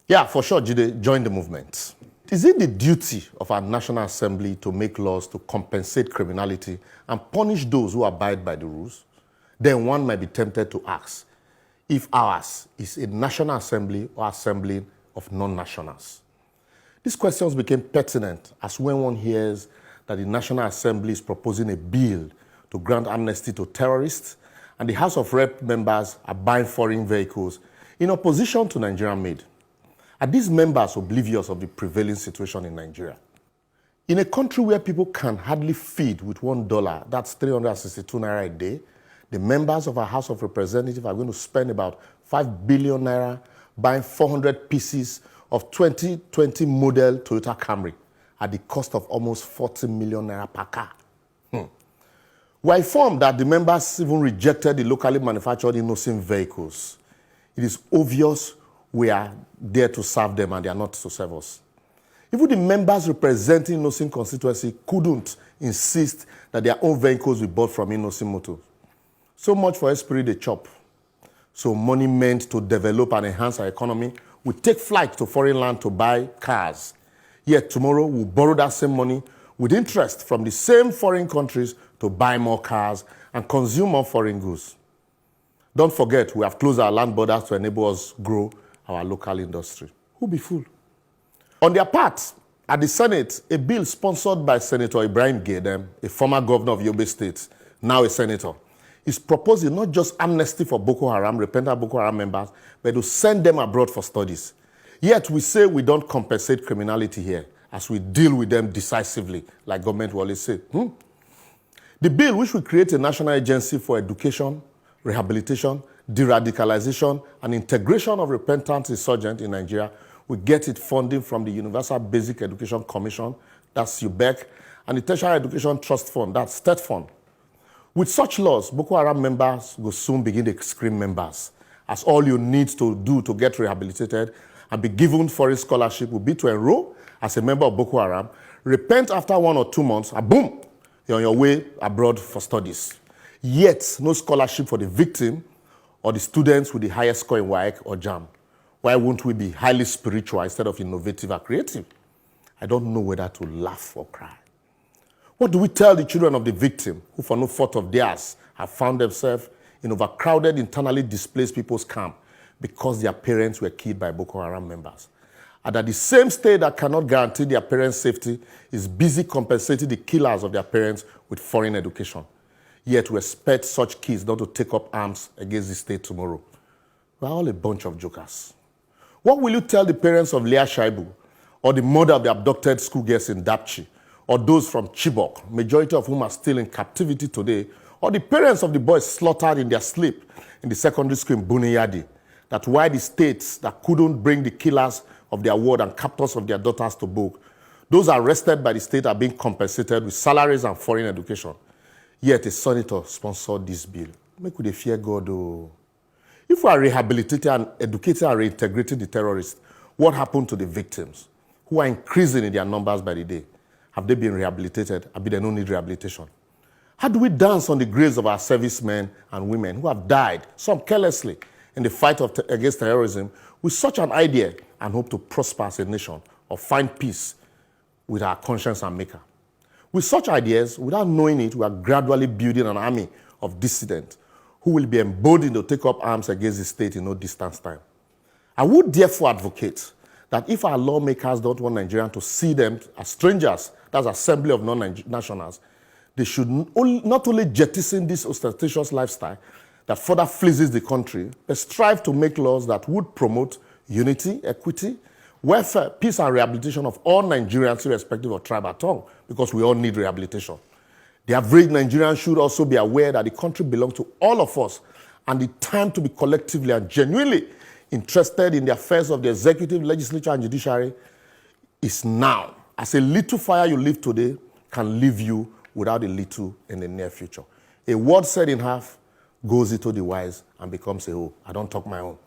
Yeah, for sure, Jide, join the movement. Is it the duty of our National Assembly to make laws to compensate criminality and punish those who abide by the rules? Then one might be tempted to ask if ours is a National Assembly or assembly of non-nationals. These questions became pertinent as when one hears that the National Assembly is proposing a bill to grant amnesty to terrorists and the House of Rep members are buying foreign vehicles in opposition to Nigerian-made. Are these members oblivious of the prevailing situation in Nigeria? In a country where people can hardly feed with $1, that's 362 naira a day, the members of our House of Representatives are going to spend about 5 billion naira buying 400 pieces of 2020 model Toyota Camry at the cost of almost 40 million naira per car. We're informed that the members even rejected the locally manufactured Innosim vehicles. It is obvious we are there to serve them and they are not to serve us. Even the members representing Innosim constituency couldn't insist that their own vehicles be bought from Innosim Motors. So much for Esprit de Chop. So money meant to develop and enhance our economy will take flight to foreign land to buy cars. Yet tomorrow we'll borrow that same money with interest from the same foreign countries to buy more cars and consume more foreign goods. Don't forget, we have closed our land borders to enable us grow our local industry. Who be fool? On their part, at the Senate, a bill sponsored by Senator Ibrahim Gaidam, a former governor of Yobe State, now a senator, is proposing not just amnesty for Boko Haram, repentant Boko Haram members, but to send them abroad for studies. Yet we say we don't compensate criminality here, as we deal with them decisively, like government will always say. The bill, which will create a national agency for education, rehabilitation, de-radicalization, and integration of repentant insurgents in Nigeria, will get its funding from the Universal Basic Education Commission, that's UBEC, and the Tertiary Education Trust Fund, that's State Fund. With such laws, Boko Haram members will soon begin to scream members, as all you need to do to get rehabilitated and be given foreign scholarship will be to enroll as a member of Boko Haram, repent after 1 or 2 months, and boom, you're on your way abroad for studies. Yet, no scholarship for the victim or the students with the highest score in WAEC or JAM. Why won't we be highly spiritual instead of innovative or creative? I don't know whether to laugh or cry. What do we tell the children of the victim who for no fault of theirs have found themselves in overcrowded, internally displaced people's camp because their parents were killed by Boko Haram members? And that the same state that cannot guarantee their parents' safety is busy compensating the killers of their parents with foreign education. Yet we expect such kids not to take up arms against the state tomorrow. We're all a bunch of jokers. What will you tell the parents of Leah Shaibu, or the mother of the abducted schoolgirls in Dapchi, or those from Chibok, majority of whom are still in captivity today, or the parents of the boys slaughtered in their sleep in the secondary school in Buniyadi, that why the states that couldn't bring the killers of their ward and captors of their daughters to book, those arrested by the state are being compensated with salaries and foreign education. Yet a senator sponsored this bill. Make we fear God, oh. If we are rehabilitating and educating and reintegrating the terrorists, what happened to the victims who are increasing in their numbers by the day? Have they been rehabilitated? Maybe they don't need rehabilitation. How do we dance on the graves of our servicemen and women who have died, some carelessly, in the fight against terrorism with such an idea and hope to prosper as a nation or find peace with our conscience and maker? With such ideas, without knowing it, we are gradually building an army of dissidents who will be emboldened to take up arms against the state in no distant time. I would therefore advocate that if our lawmakers don't want Nigerians to see them as strangers, that's assembly of non-nationals, they should not only jettison this ostentatious lifestyle that further fleeces the country, but strive to make laws that would promote unity, equity, welfare, peace, and rehabilitation of all Nigerians irrespective of tribe or tongue, because we all need rehabilitation. The average Nigerian should also be aware that the country belongs to all of us, and the time to be collectively and genuinely interested in the affairs of the executive, legislature, and judiciary is now. As a little fire you live today can leave you without a little in the near future. A word said in half goes into the wise and becomes a whole. I don't talk my own.